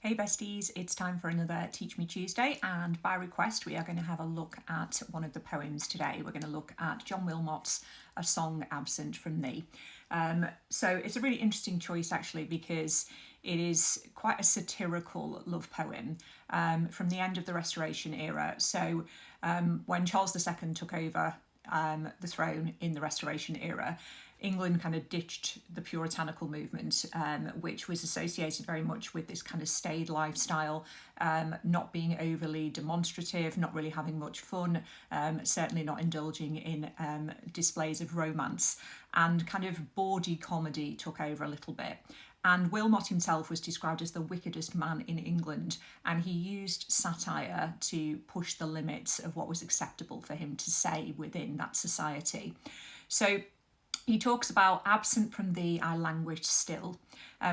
Hey besties, it's time for another Teach Me Tuesday, and by request we are going to have a look at one of the poems today. We're going to look at John Wilmot's A Song Absent from Thee. So it's a really interesting choice actually, because it is quite a satirical love poem from the end of the Restoration era. So when Charles II took over the throne in the Restoration era, England kind of ditched the puritanical movement, which was associated very much with this kind of staid lifestyle, not being overly demonstrative, not really having much fun, certainly not indulging in displays of romance, and kind of bawdy comedy took over a little bit. And Wilmot himself was described as the wickedest man in England, and he used satire to push the limits of what was acceptable for him to say within that society. So he talks about absent from thee I languish still,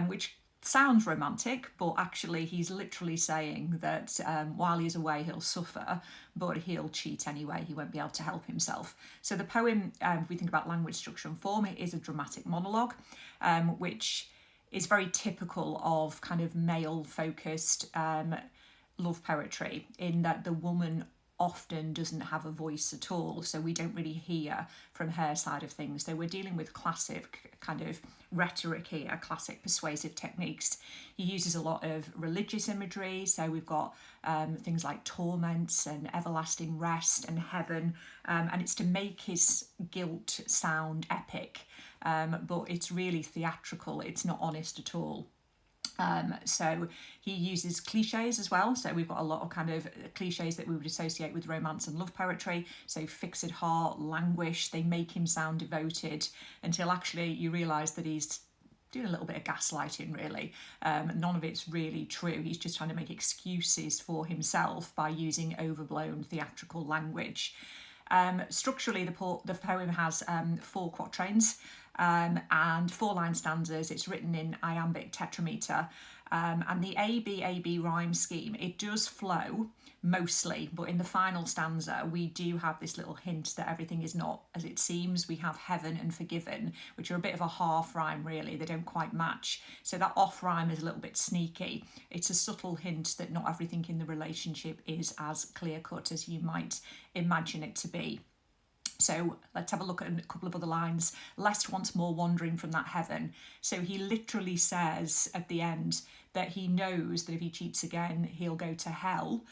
which sounds romantic, but actually he's literally saying that while he's away he'll suffer, but he'll cheat anyway. He won't be able to help himself. So the poem, if we think about language, structure and form, it is a dramatic monologue, which is very typical of kind of male-focused love poetry, in that the woman often doesn't have a voice at all, so we don't really hear from her side of things. So we're dealing with classic kind of rhetoric here, classic persuasive techniques. He uses a lot of religious imagery, so we've got things like torments and everlasting rest and heaven, and it's to make his guilt sound epic, but it's really theatrical, it's not honest at all. So he uses cliches as well. So we've got a lot of kind of cliches that we would associate with romance and love poetry. So fixed heart, languish, they make him sound devoted, until actually you realise that he's doing a little bit of gaslighting, really. None of it's really true. He's just trying to make excuses for himself by using overblown theatrical language. Structurally, the poem has 4 quatrains and 4-line stanzas. It's written in iambic tetrameter, and the A-B rhyme scheme, it does flow mostly, but in the final stanza we do have this little hint that everything is not as it seems. We have heaven and forgiven, which are a bit of a half rhyme really. They don't quite match, so that off rhyme is a little bit sneaky. It's a subtle hint that not everything in the relationship is as clear cut as you might imagine it to be. So let's have a look at a couple of other lines. Lest once more wandering from that heaven. So he literally says at the end that he knows that if he cheats again, he'll go to hell,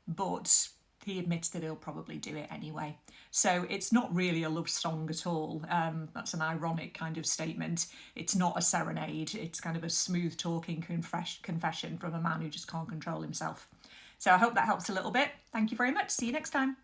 but he admits that he'll probably do it anyway. So it's not really a love song at all. That's an ironic kind of statement. It's not a serenade. It's kind of a smooth talking confession from a man who just can't control himself. So I hope that helps a little bit. Thank you very much. See you next time.